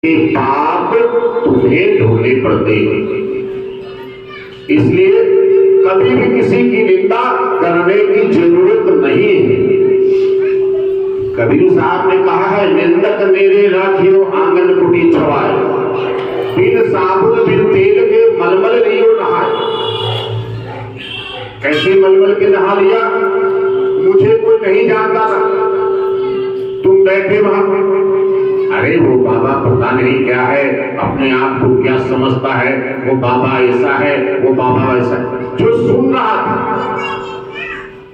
के पाप तुम्हें ढोने पड़ते हैं। इसलिए कभी भी किसी की निंदा करने की जरूरत नहीं है। कबीर साहब ने कहा है, निंदक मेरे राखियो आंगन कुटी छवाए, बिन साबुन बिन तेल के मलमल लियो नहाए। कैसे मलमल के नहा लिया? मुझे कोई नहीं जानता था, तुम बैठे वहां, अरे वो बाबा पता नहीं क्या है, अपने आप को क्या समझता है, वो बाबा ऐसा है, वो बाबा वैसा है। जो सुन रहा था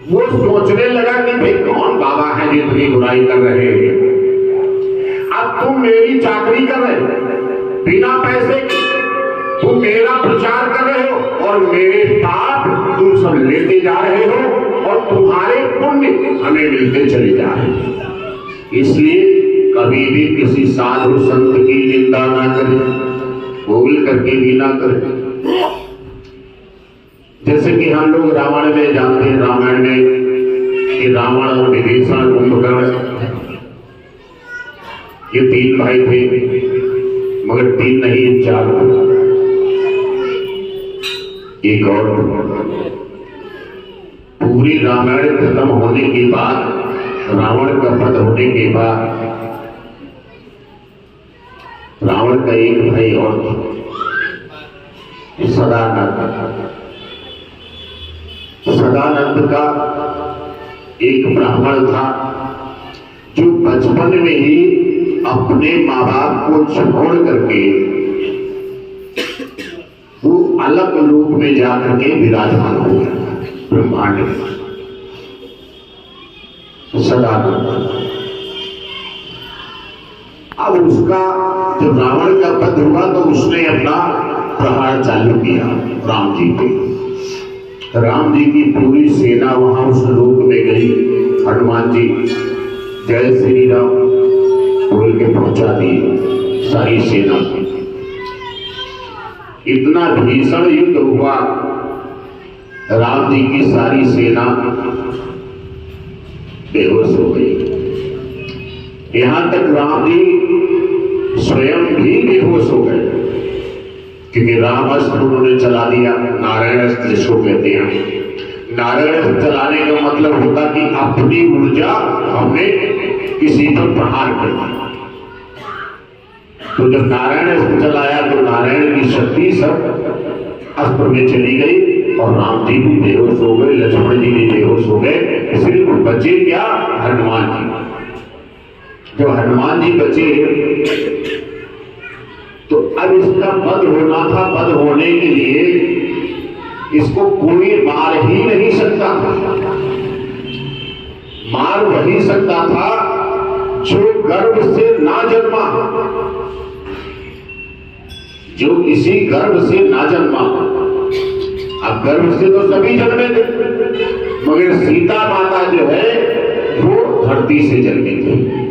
वो सोचने लगा कि भाई कौन बाबा है जो इतनी बुराई कर रहे हैं। अब तुम मेरी चाकरी कर रहे हो बिना पैसे की, तुम मेरा प्रचार कर रहे हो और मेरे पाप तुम सब लेते जा रहे हो और तुम्हारे पुण्य हमें मिलते चले जा रहे हैं। इसलिए कभी भी किसी साधु संत की निंदा ना करें, भूल करके भी ना करें। जैसे कि हम लोग रावण में जानते हैं, रामायण में कि रावण और विभीषण कुंभकर्ण ये तीन भाई थे, मगर तीन नहीं चार थे। एक और पूरी रामायण खत्म होने के बाद, रावण का वध होने के बाद रावण का एक भाई और सदानंद। सदानंद का एक ब्राह्मण था जो बचपन में ही अपने माँ बाप को छोड़ करके वो अलग लोक में जाकर के विराजमान हो गया ब्रह्मांड में। सदानंद अब उसका जब रावण का वध हुआ तो उसने अपना प्रहार चालू किया राम जी पे। राम जी की पूरी सेना वहां उस लोक में गई। हनुमान जी जय श्री राम बोल के पहुंचा दी सारी सेना। इतना भीषण युद्ध हुआ, राम जी की सारी सेना बेहोश हो गई। यहां तक राम जी स्वयं भी बेहोश हो गए, क्योंकि राम अस्त्र उन्होंने चला दिया, नारायण अस्त्र जिसको कहते हैं। नारायण अस्त्र चलाने का मतलब होता कि अपनी ऊर्जा हमने किसी पर प्रहार कर दिया। तो जब नारायण अस्त्र चलाया तो नारायण की शक्ति सब अस्त्र में चली गई और राम जी भी बेहोश हो गए, लक्ष्मण जी भी बेहोश हो गए। सिर्फ बचे क्या? हनुमान जी। जब हनुमान जी बचे तो अब इसका वध होना था। वध होने के लिए इसको कोई मार ही नहीं सकता था। मार वही सकता था जो गर्भ से ना जन्मा, जो किसी गर्भ से ना जन्मा। अब गर्भ से तो सभी जन्मे थे, मगर सीता माता जो है वो धरती से जन्मी थी।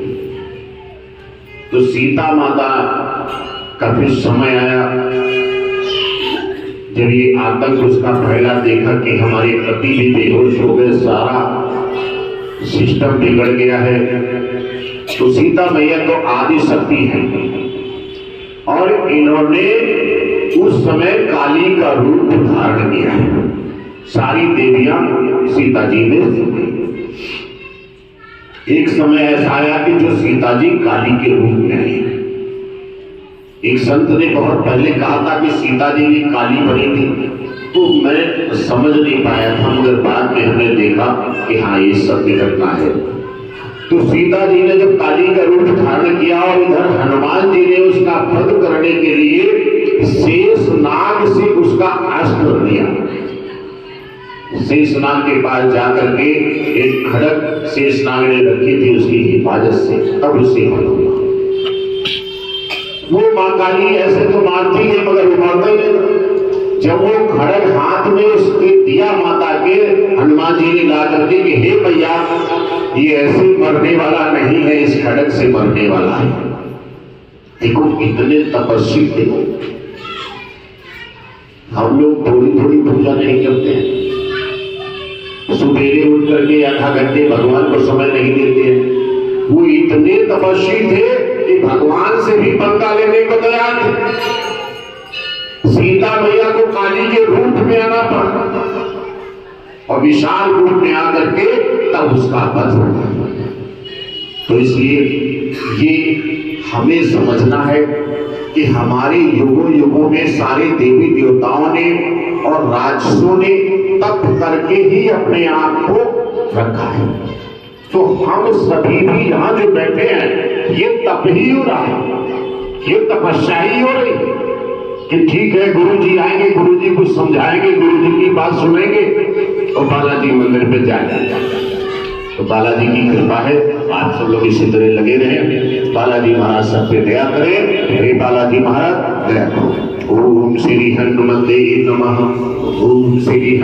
तो सीता माता का फिर समय आया जब ये आतंक उसका फैला, देखा कि हमारे पति भी बेहोश हो गए, सारा सिस्टम बिगड़ गया है। तो सीता मैया तो आदि शक्ति है और इन्होंने उस समय काली का रूप धारण किया है। सारी देवियां सीता जी में। एक समय ऐसा आया कि जो सीता जी काली के रूप में आई। एक संत ने बहुत पहले कहा था कि सीता जी भी काली बनी थी, तो मैं समझ नहीं पाया था, मगर बाद में हमने देखा कि हाँ ये सत्य घटना है। तो सीता जी ने जब काली का रूप धारण किया और इधर हनुमान जी ने उसका वध करने के लिए शेष नाग से उसका अस्त्र लिया। शेष नाग के पास जाकर के एक खड़क शेष नाग ने रखी थी उसकी हिफाजत से, तब उससे वध हुआ। वो मां काली ऐसे तो मारती है मगर वो मरता ही नहीं। जब वो खड़ग हाथ में उसके दिया माता के, हनुमान जी ने ला करके कि हे भैया ये ऐसे मरने वाला नहीं है, इस खड़ग से मरने वाला है। देखो कितने तपस्वी थे। हम लोग थोड़ी थोड़ी पूजा नहीं करते हैं, सुबेरे उठ करके आधा घंटे भगवान को समय नहीं देते हैं। वो इतने तपस्वी थे कि भगवान से भी पंगा लेने को तैयार थे। सीता मैया को काली के रूप में आना पड़ा और विशाल रूप में आकर के तब उसका वध होगा। तो इसलिए ये हमें समझना है कि हमारे युगों युगों में सारे देवी देवताओं ने और राक्षसों ने तप करके ही अपने आप को रखा है। तो हम सभी भी यहाँ जो बैठे हैं ये तप ही हो रहा है, ये तपस्या ही हो रही है कि ठीक है गुरु जी आएंगे, गुरु जी कुछ समझाएंगे, गुरु जी की बात सुनेंगे और बालाजी मंदिर पे जाएंगे। तो बालाजी की कृपा है, आप सब लोग इसी तरह लगे रहे। बालाजी महाराज सब पे दया करें। हे बालाजी महाराज दया करो। ओम श्री हनुमते नमः। ओम श्री